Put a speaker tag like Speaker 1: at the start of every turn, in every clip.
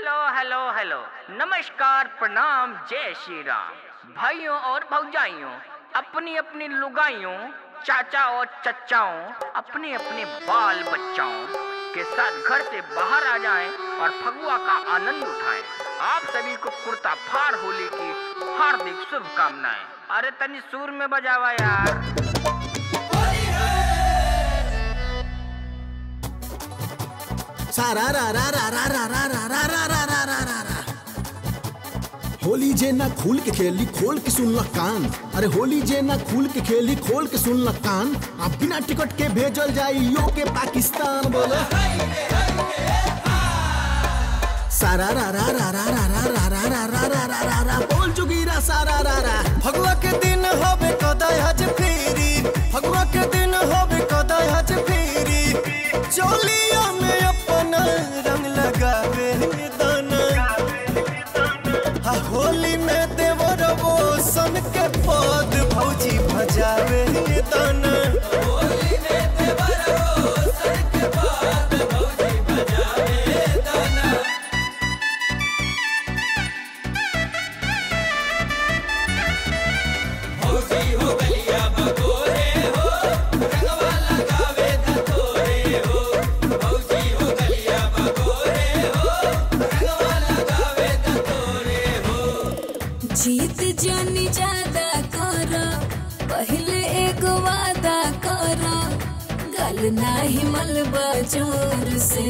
Speaker 1: Hello hello hello, नमस्कार, प्रणाम, जय श्री राम। भाइयों और भौजाइयों, अपनी अपनी लुगाइयों, चाचा और चचाओं, अपने अपने बाल बच्चाओं के साथ घर से बाहर आ जाएं और फगुआ का आनंद उठाएं। आप सभी को कुर्ता फाड़ होली की हार्दिक शुभकामनाएं। अरे तनी सुर में बजावा यार।
Speaker 2: सारा रा रा रा रा रा रा रा रा रा रा रा रा रा रा। होली जे ना खुल के खेली खोल के सुन ल कान। अरे होली जे ना खुल के खेली खोल के सुन ल कान। आप बिना टिकट के भेजल जाई यो के पाकिस्तान। बोलो सारा रा रा रा रा रा रा रा रा रा रा रा रा रा रा। बोल जुगीरा सारा रा रा।
Speaker 3: फगुआ के दिन होबे कदाई हज फेरी, फगुआ के दिन होबे कदाई हज फेरी। चोलिया में अपना रंग लगावे दाना, होली में देवर वो सन के पद भौजी भजावे दाना। होली में देवर वो सन के पद भौजी भजावे दाना। भौजी हो गलिया बगोरे हो, रंगवा लगावे दतोरे हो। भौजी हो गलिया बगोरे हो, रंगवा लगावे दतोरे हो।
Speaker 4: जीत जानी ज्यादा करो, पहले एक वादा करो। गल नाही मलबा जोर से,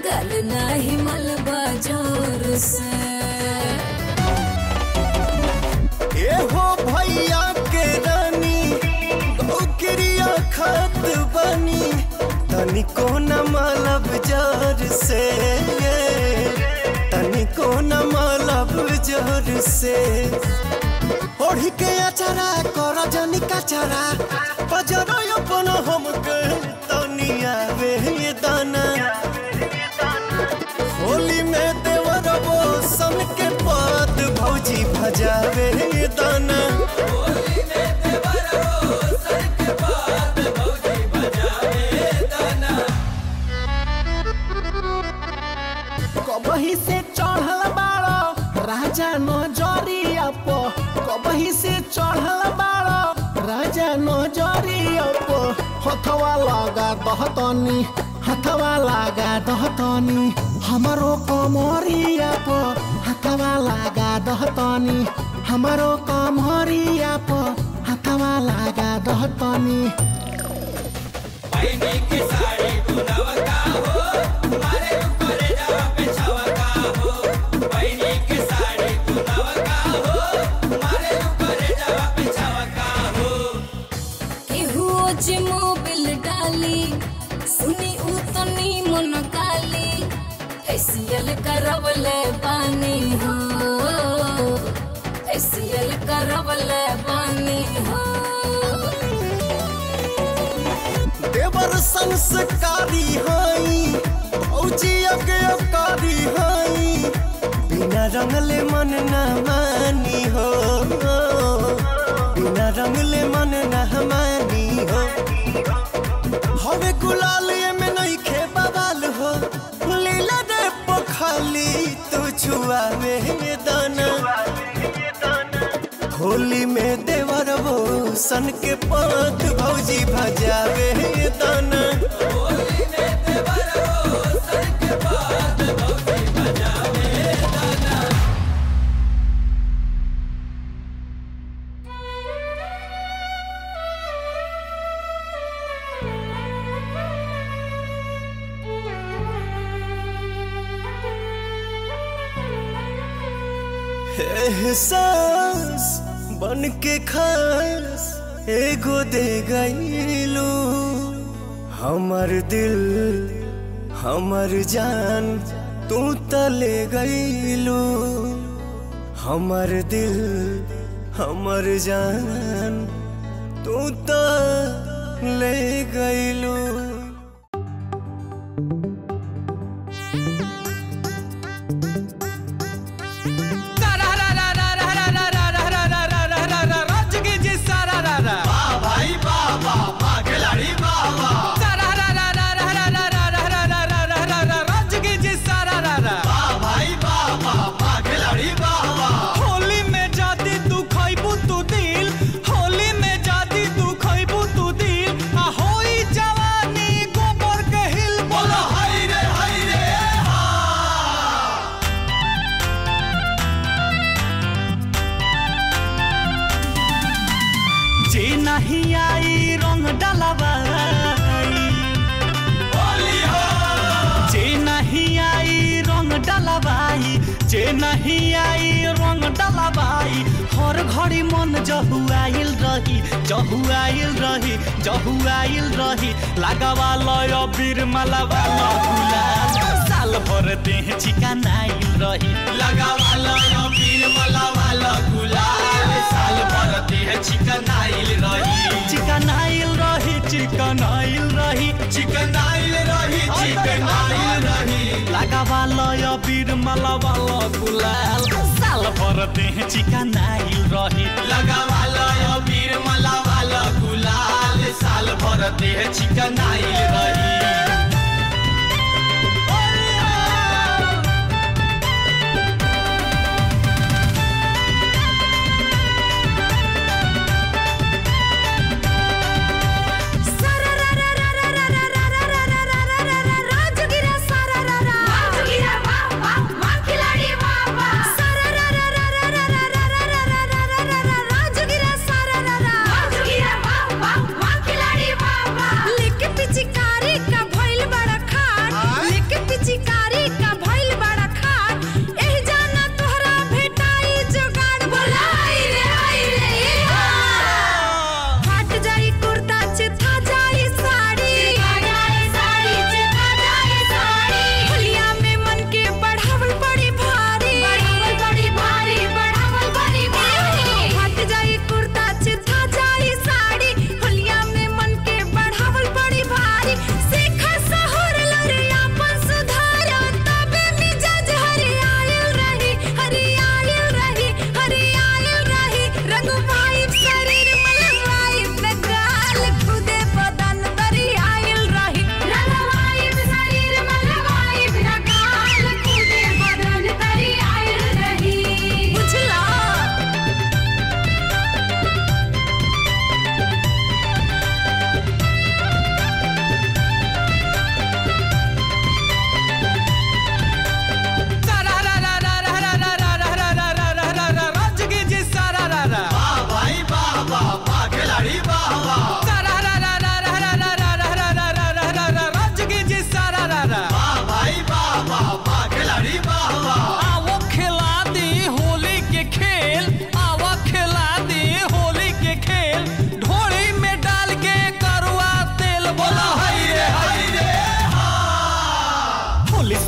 Speaker 4: गल नाही मलबा जोर से।
Speaker 3: ए हो भैया के रानी गौकिरिया खत बनी, तनिको न मलब जोर से, तनिको न मलब जोर से। ओढ़ी के अचरा कर जनी कचरा, बजरो अपन हम के तनिया वे दाना। होली में देवर वो सन के पद भौजी भजावे दाना। होली में देवर वो सन के पद भौजी भजावे दाना।
Speaker 2: कबही से चढ़ल बाड़ो राजा नजरिया प, कबही से चढ़ल बाड़ो राजा नजरिया प। हथवा लगा दहतनी, हथवा लगा दहतनी हमारो कमरिया प। हथवा लगा दहतनी हमारो कमरिया प। हथवा लगा दहतनी।
Speaker 3: पैनी की साड़ी गुनावा का हो, तुम्हारे ऊपर जावा पे छावा का हो। पैनी की साड़ी गुनावा का हो, तुम्हारे ऊपर जावा पे छावा का हो।
Speaker 4: केहू जे मोबिल डाली, सुनी उतनी मन काली। फेसियल करवले पानी हो, फेसियल करवले पानी हो।
Speaker 3: देवर संस्कारी हई, भौजी अज्ञकारी हई। बिना रंगले मन न मानी हो, बिना रंगले मन न मानी हो। हवे गुलाल ये में नहीं खे बवाल हो, लीला रे पखाली तू छुआवे दाना। होली में देवर वो सन के पद भौजी भजावे दाना। होली में देवर वो सन के पद भौजी भजावे दाना। एहसास बन के खास एगो दे गईलू, हमर दिल हमर जान तू तले गईलू। हमर दिल हमर जान तू तले गईलू।
Speaker 5: भाई बाबा खिलाड़ी बाबा।
Speaker 3: राजगी जी सारा नहीं आई रंग डलवाई हर घड़ी मन जहुआइल रही लगावा लय बीर मलावा गुलाल साल भर देह चिकनाइल रही
Speaker 5: लगावा लय बीर मलावा गुलाल साल भर देह चिकनाइल रही
Speaker 3: लगावा लय बीर मलावा गुलाल साल भर देह चिकनाइल रही
Speaker 5: लगावा लय बीर मलावा गुलाल साल भर देह चिकनाइल रही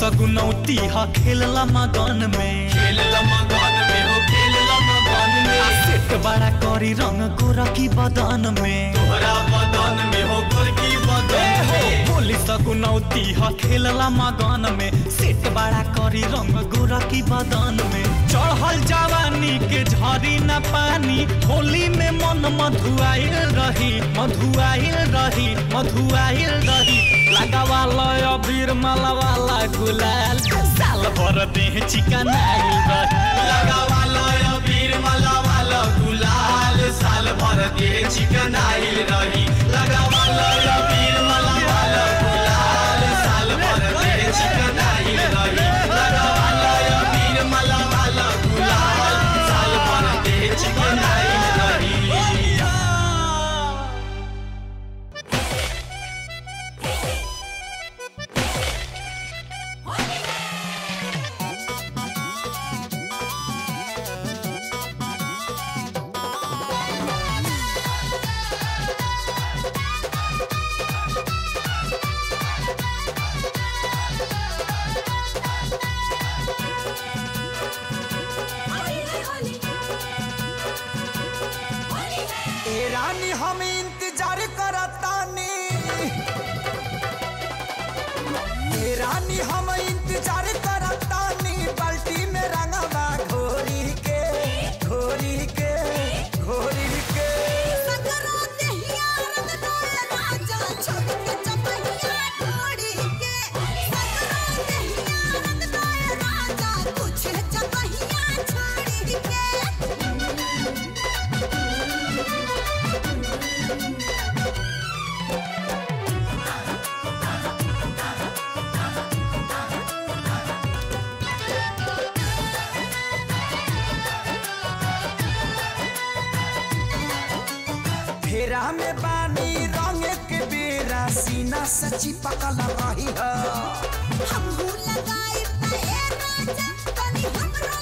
Speaker 3: सगुनौती हा खेलला मगन में सेट बड़ा करी रंग गोरखी बदन में
Speaker 5: तोहरा बदन में हो गोरखी बदन में
Speaker 3: होली सगुनौती हा खेलला मगन में सेट बड़ा करी रंग गोरखी बदन में चढ़ल जवानी के झरी न पानी होली में मन मधुआइल रही लगावा लय बीर मलावा गुलाल साल भर देह चिकनाइल रही
Speaker 5: लगावा लय बीर मलावा गुलाल साल भर देह चिकनाइल रही लगावा लय बीर मलावा गुलाल साल भर देह चिकनाइल रही लगावा लय बीर मलावा गुलाल साल भर देह चिकनाइल रही
Speaker 3: रानी हम इंतजार करतानी रानी हम इंतजार करतानी बाल्टी में रंगवा घोरी के फेरा में बानी रंग के बेरा सीना सची पकल रही है
Speaker 4: हम लगाई राजा तनी हमरो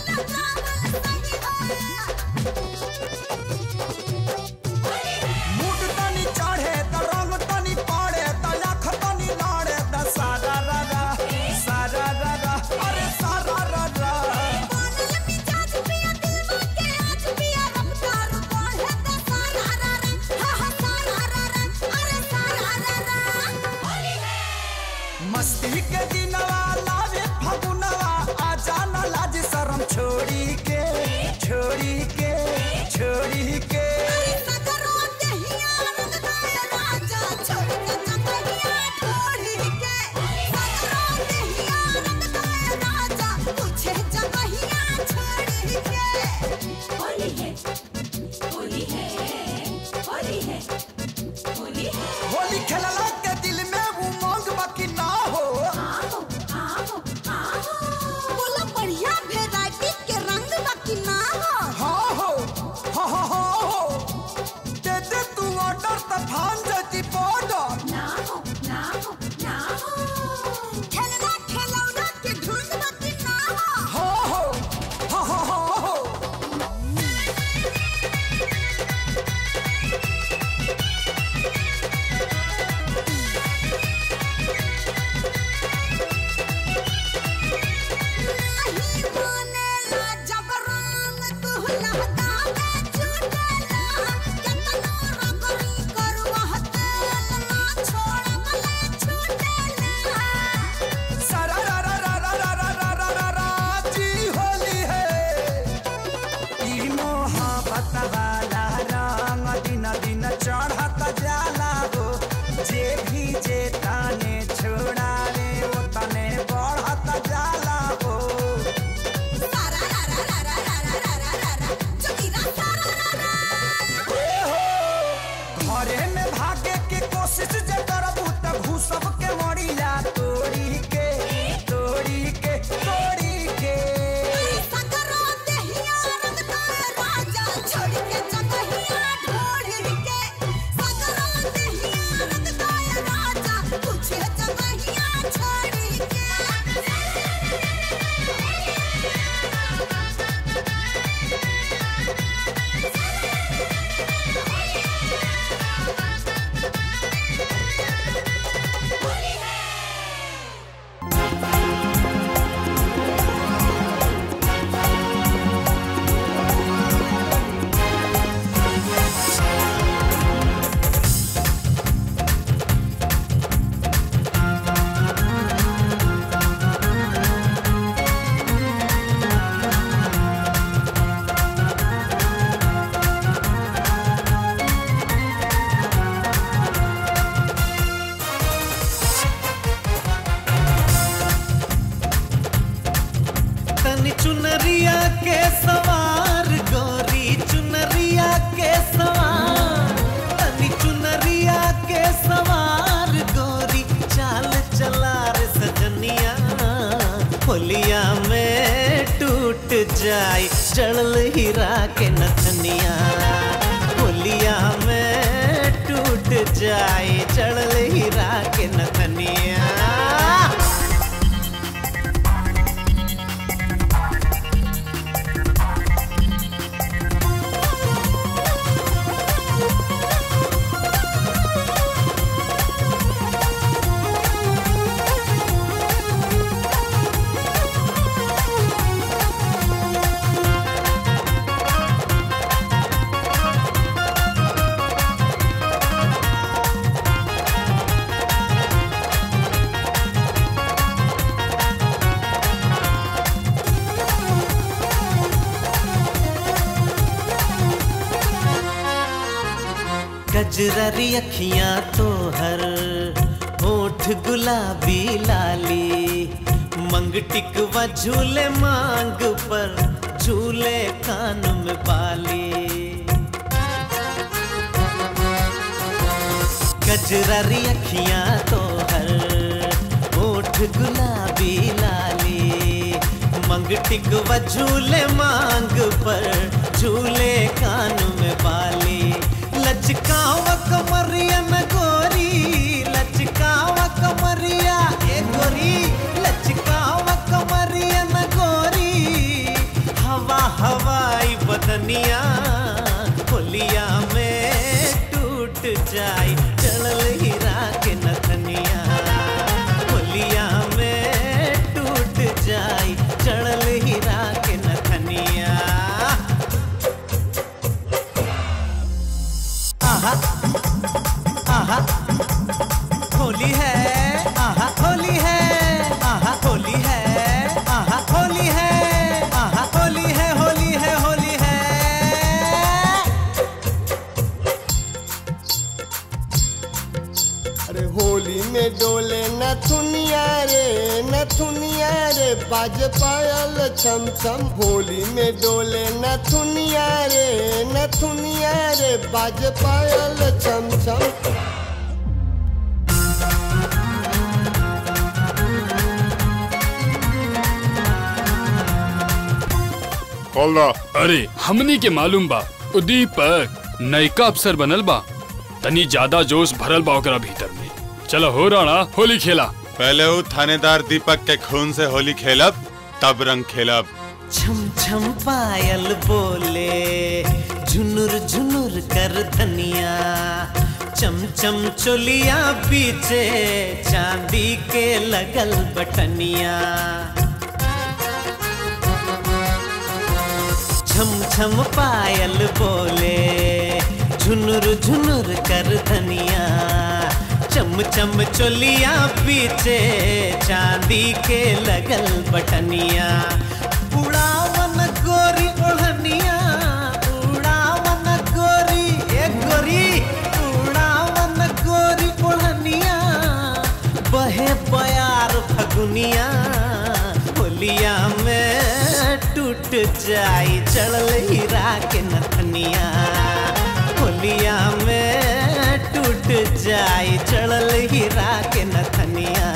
Speaker 3: तनी चुनरिया के सवार गोरी चुनरिया के सवार तनी चुनरिया के सवार गोरी चाल चला रे सजनिया होलिया में टूट जाए जड़ल हीरा के नथनिया होलिया में टूट जाए जड़ल हीरा के नथनिया गजरारी अखियां तो हर होठ गुलाबी लाली मंगटिक व झूले मांग पर झूले कान में बाली गजरारी अखियां तो हर होठ गुलाबी लाली मंगटिक व झूले मांग पर झूले कान में बाली लचकाव कमरिया न गोरी लचकाव कमरिया ए गोरी लचकाव कमरिया न गोरी हवा हवाई बदनिया होलिया में टूट जाए चढ़ल हीरा के नथनिया होलिया में टूट जाए चढ़ल हीरा के नथनिया आहा आहा होली है आहा होली है आहा होली है आहा होली है आहा होली है होली है होली है
Speaker 6: अरे होली में डोले नथुनिया रे बाज पायल छम छम होली में डोले नथुनिया रे बाज पायल छम छम
Speaker 7: अरे हमनी के मालूम बा दीपक नयका अफसर बनल बा तनी ज्यादा जोश भरल बा ओकरा भीतर में चलो हो राणा होली खेला
Speaker 8: पहले वो थानेदार दीपक के खून से होली खेलब तब रंग खेलब
Speaker 3: छम छम पायल बोले झुनुर झुनुर कर धनिया चम चम चोलिया पीछे चांदी के लगल बटनिया छम छम पायल बोले झुनुर झुनुर कर धनिया चम चम चोलिया पीछे चांदी के लगल बटनिया उड़ावन गोरी ओढ़निया उड़ावन गोरी एक गोरी उड़ावन गोरी ओढ़निया बहे बयार फगुनिया होलिया में टूट जाई चढ़ल हीरा के नथनिया होलिया में टूट जाई चढ़ल हीरा के नथनिया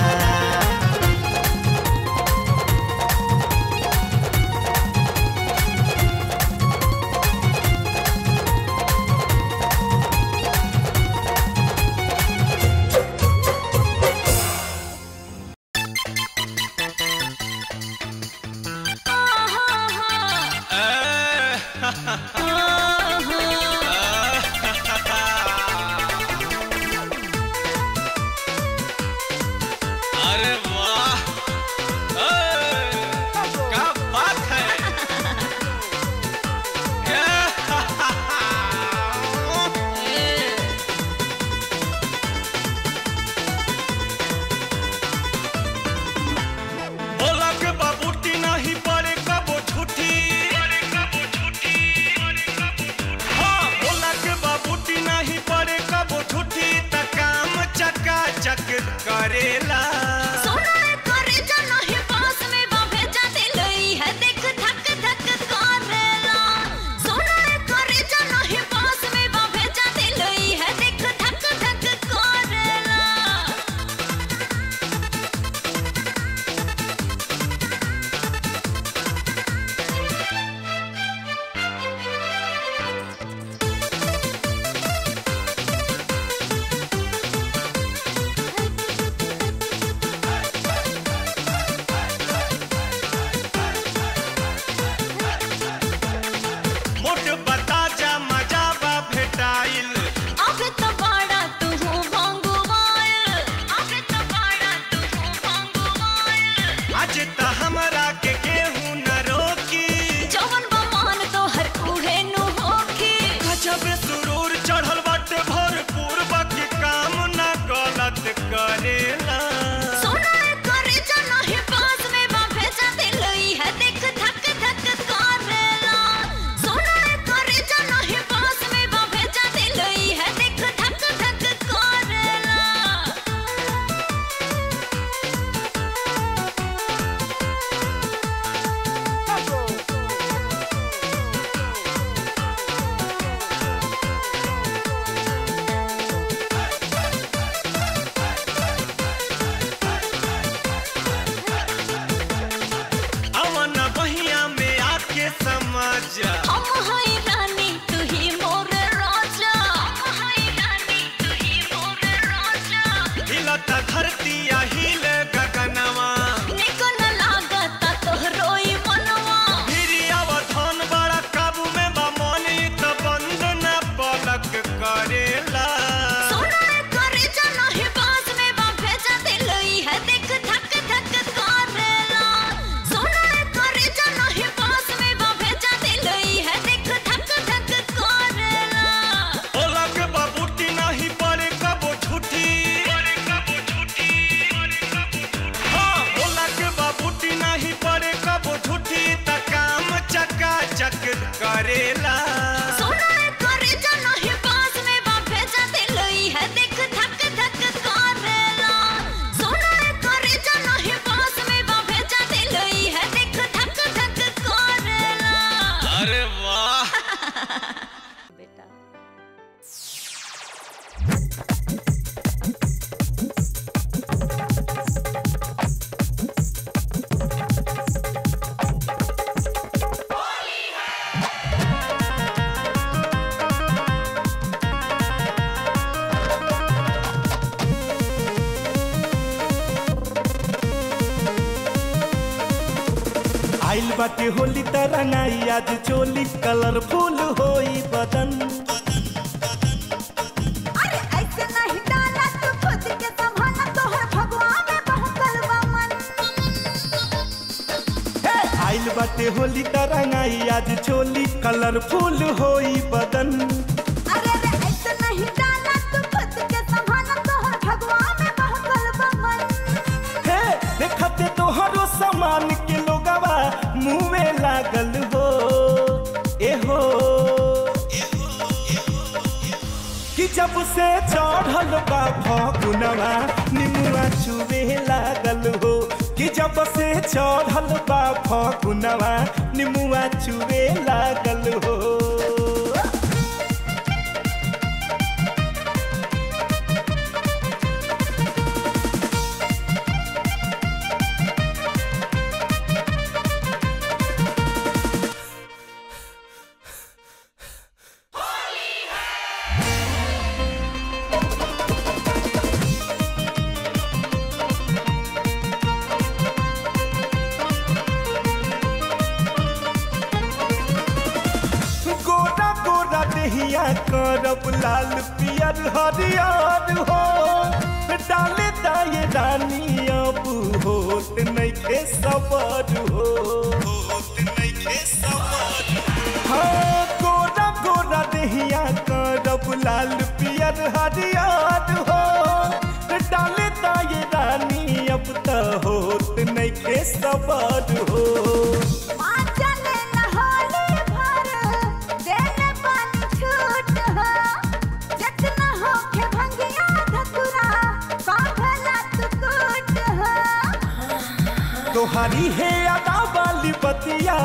Speaker 9: आइल बाटे होली तरंगाई आज चोली कलरफुल होई बदन।
Speaker 10: अरे ऐसे नहीं डाला तू खुद के संभाला तोहर भगवान में बहकल बा मन।
Speaker 9: आइल बाटे होली तरंगाई आज चोली कलरफुल होई बदन।
Speaker 10: अरे रे ऐसे नहीं डाला तू खुद के संभाला तोहर भगवान में बहकल बा मन।
Speaker 9: हे देखते तोहरो सामान के लोगवा मुँह में लागल हो ए हो कि जब से चढ़ल बा फगुनवा निमुआ चुवे लागल हो कि जब से चढ़ल बा फगुनवा निमुआ चुवे लागल हो। करब लाल पियर हरियर हो डाले दाए रानी अब होत नइखे सबर हो हाँ गोरा गोरा देहिया करब लाल पियर हरियर हो डाले दाए रानी अब त होत नइखे सबर हो। तोहरी है अदा वाली बतिया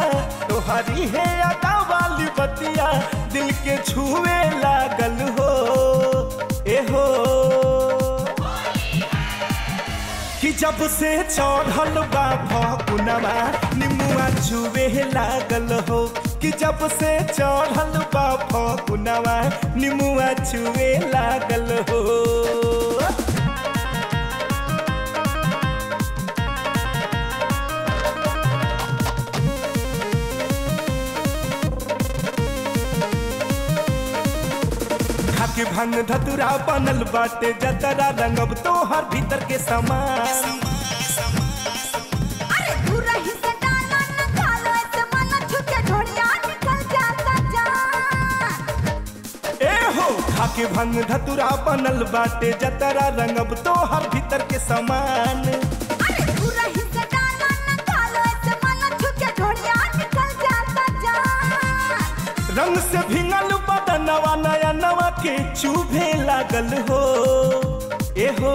Speaker 9: तोहरी है अदा वाली बतिया दिल के छुए लागल हो ए हो कि जब से चढ़ल बा फगुनवा निमुआ छुए लागल हो कि जब से चढ़ल बा फगुनवा निमुआ छुए लागल हो। के भंग धतुरा बनल बाटे जतरा रंगब तोहर भीतर के समान।
Speaker 10: अरे तू रही से डाला न खालो ऐसे मन छुके ढोड़िया निकल जाता जान।
Speaker 9: ए हो खाके भंग धतुरा बनल बाटे जतरा रंगब तोहर भीतर के समान।
Speaker 10: अरे तू रही से डाला न खालो ऐसे मन छुके ढोड़िया निकल जाता जान।
Speaker 9: रंग से भिंगल बदनवा नया नवा के चुभे लागल हो ए हो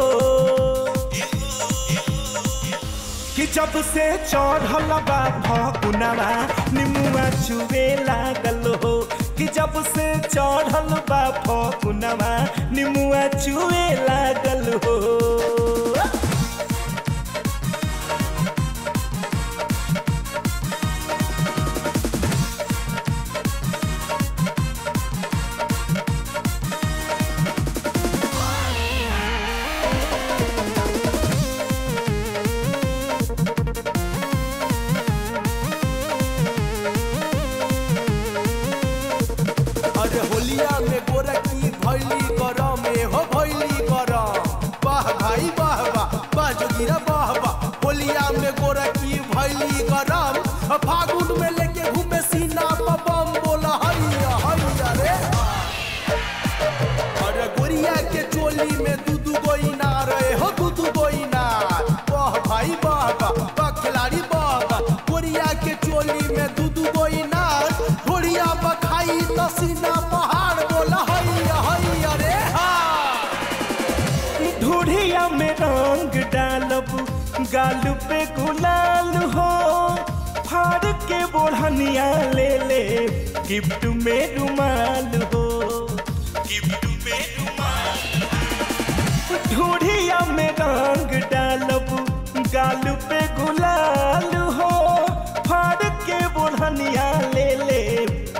Speaker 9: कि जब से चढ़ल बा फगुनवा निमुआ चुवे लागल हो कि जब से चढ़ल बा फगुनवा निमुआ चुवे लागल हो।
Speaker 3: होलिया में गोरखी भैली गरम हो भैली गरम वाह भाई वाह वाह वाह जोगिरा वाह वाह। होलिया में गोरखी भैली गरम फागुन में लेके घूमे सीना पर बम बोला हैया हैया रे। अरे गोरिया के चोली में दूधू गो इनार हो दूधू गो इनार वाह भाई वाह वाह वाह खिलाड़ी वाह वाह। गोरिया के चोली में दूधू गो इनार घोड़िया बखाई तो सीना पहाड़ बोला हैया हैया रे।
Speaker 9: ढूढ़िया में रंग डालब गाल पे गुलाल हो फाड़ के बोढ़निया ले ले गिफ्ट में रुमाल हो गिफ्ट में रुमाल। ढूढ़िया में रंग डालब गाल पे गुलाल हो फाड़ के बोढ़निया ले ले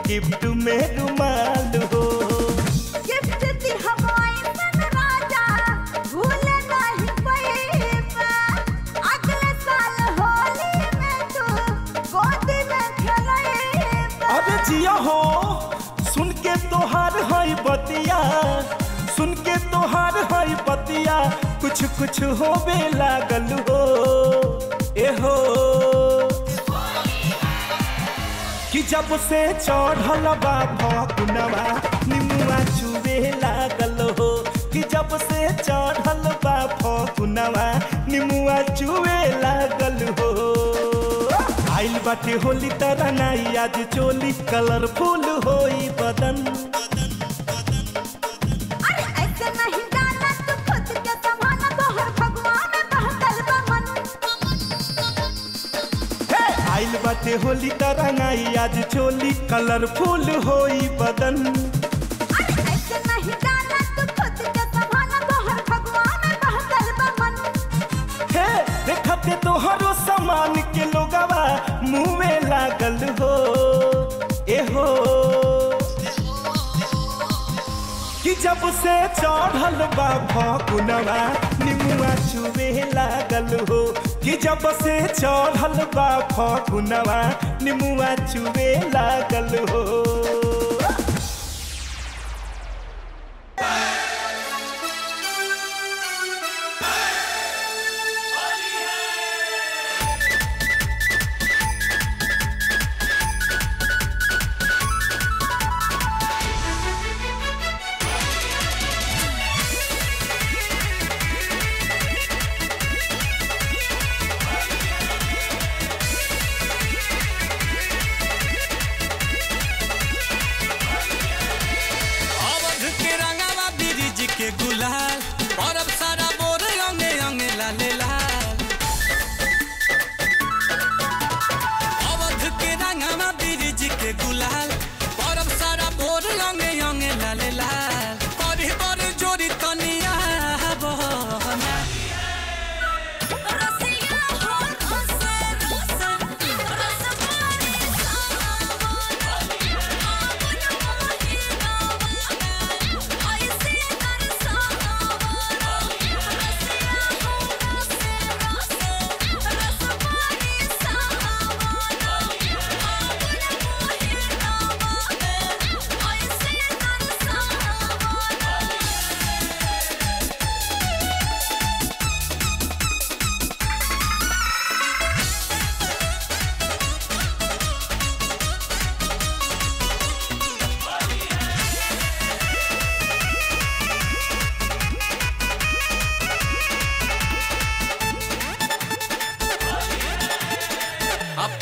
Speaker 9: गिफ्ट में रुमाल हो।
Speaker 10: गिफ्ट दी हवाई मन राजा भूल नहीं पाएगा अगले साल होली में तू गोद
Speaker 9: जिया हो सुन के तोहार हई बतिया, सुन के तोहार हई बतिया कुछ कुछ होवे लागल हो ए हो। कि जब से चढ़ल बा फगुनवा निमुआ चुवे लागल हो, कि जब से चढ़ल बा फगुनवा निमुआ चुवे लागल हो। आइल बाटे होली तरह नाई आज चोली कलरफुल होई बदन।
Speaker 10: अरे ऐसे नहीं गाना तू खुद के संभाला, तोहर भगवा में बहकल बा मन।
Speaker 9: आइल बाटे होली तरह नाई आज चोली कलरफुल होई बदन।
Speaker 10: अरे ऐसे नहीं गाना तू खुद के संभाला, तोहर भगवा में बहकल बा मन।
Speaker 9: हे देखते तोहरो सामान के लोगवा मुँह में लागल हो ए हो। कि जब से चढ़ल बा फगुनवा निमुआ चुवे लागल हो, कि जब से चढ़ल बा फगुनवा निमुआ चुवे लागल हो।
Speaker 3: के गुलाल और अब सारा बोर अंगे अंगे लाले लाल। अवध के रंगवा बिरिज के गुलाल और अब सारा बोर अंगे अंगे लाले लाल। करे बर जोरी तनिया बहना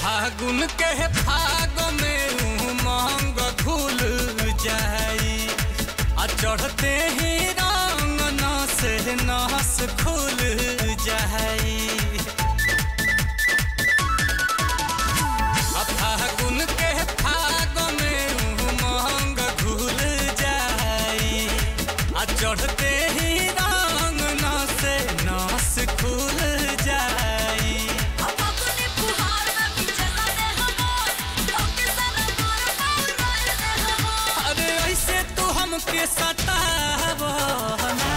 Speaker 3: फागुन के फाग में उमंग घुल जाई, आ चढ़ते ही रंग नस नस खुल जाई। आ फागुन के फाग में उमंग घुल जाई, आ चढ़ते ही रंग नस नस खुल जाई। के सतावो ना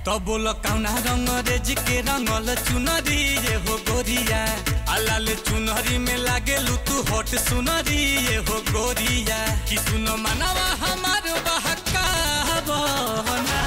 Speaker 3: तो बोलो कौना रंग रेज के रंगल चुनरी ये हो गोरिया, लाल चुनरी में लागे तू होट सुनरी ये हो गोरिया। कि सुनो मनवा हमार बहका बना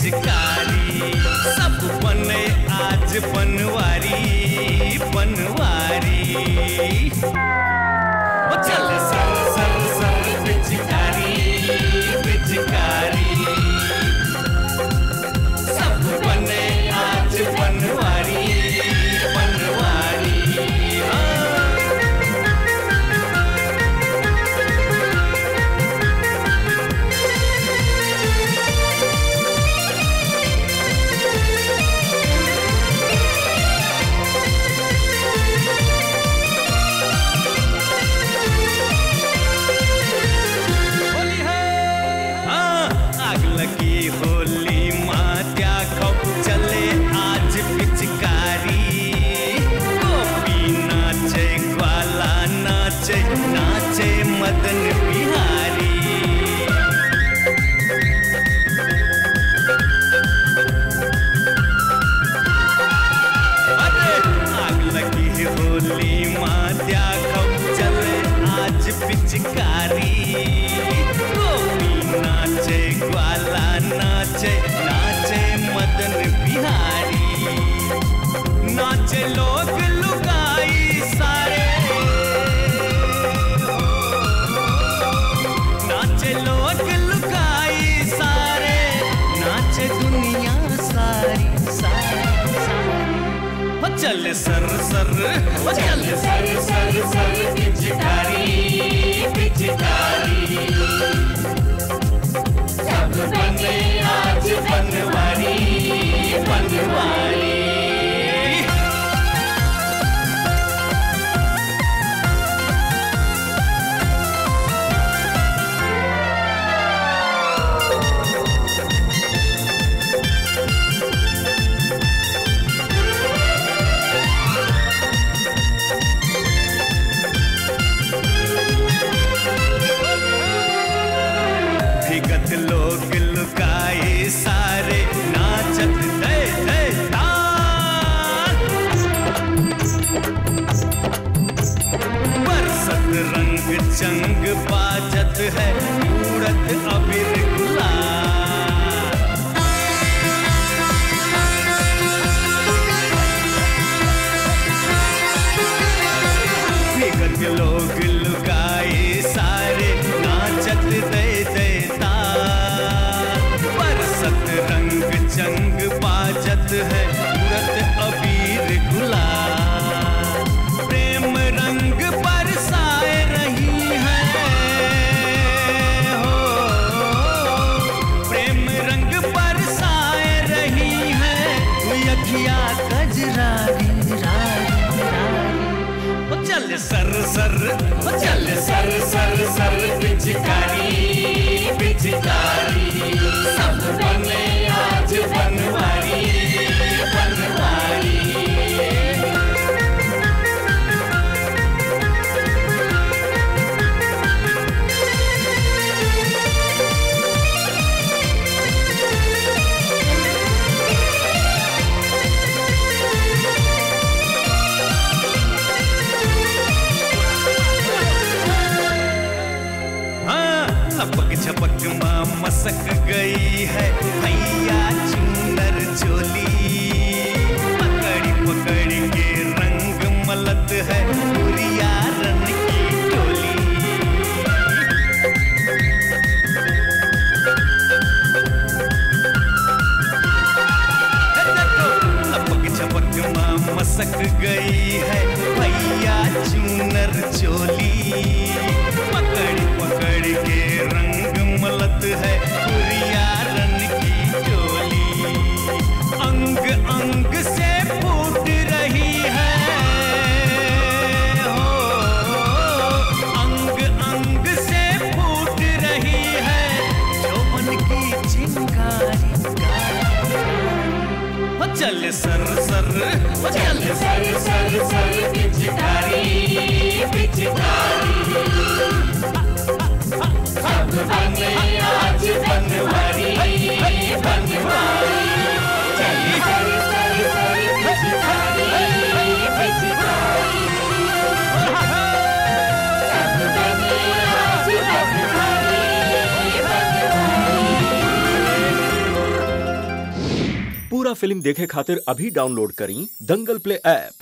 Speaker 3: पिचकारी सब बने आज बनवारी बनवारी ओ चल सर सर सर पिचकारी पिचकारी सब बने आज बनवारी बनवारी होली मात्या कब चले आज पिचकारी गोपी नाचे ग्वाला नाचे नाचे मदन बिहारी अरे आग लगी होली मात्या कब चले आज पिचकारी नाचे ग्वाला नाचे नाचे मदन बिहारी नाचे लोग लुगाई सारे नाचे लोग लुगाई सारे नाचे दुनिया सारी सारी सारी हो चल सर सर हो चल सर सर सर पिचकारी पिचकारी बने आज बनवारी बनवारी भीगत लोग लुकाए सारे नाचत दे दे ताल बरसत रंग चंग बाजत है उड़त अबीर गुलाल भीगत लोग लुकाए सारे नाचत दे दे बरसत रंग चंग बाजत है उड़त अबीर गुलाल प्रेम रंग बरसाए रही है हो प्रेम रंग बरसाए रही है अखियाँ कजरारी रारी रारी ओ चल सर सर ओ चल सर सर सर पिचकारी पिचकारी सब बने आज बनवारी बनवारी लपक झपक माँ मसक गई है भैया चुनर चोली पकड़ी पकड़ी के रंग मलत है बुरिया रन की टोली लपक झपक माँ मसक गई है भैया चुनर चोली पकड़ पकड़ के रंग मलत है बुरिया रन की टोली अंग अंग से फूट रही है हो अंग अंग से फूट रही है यौवन की चिंगारी हो चल सर सर हो चल सर सर सर पिचकारी पिचकारी सब बने आज बनवारी बनवारी चल सर सर सर पिचकारी पिचकारी सब बने आज बनवारी बनवारी
Speaker 11: फिल्म देखे खातिर अभी डाउनलोड करी दंगल प्ले ऐप।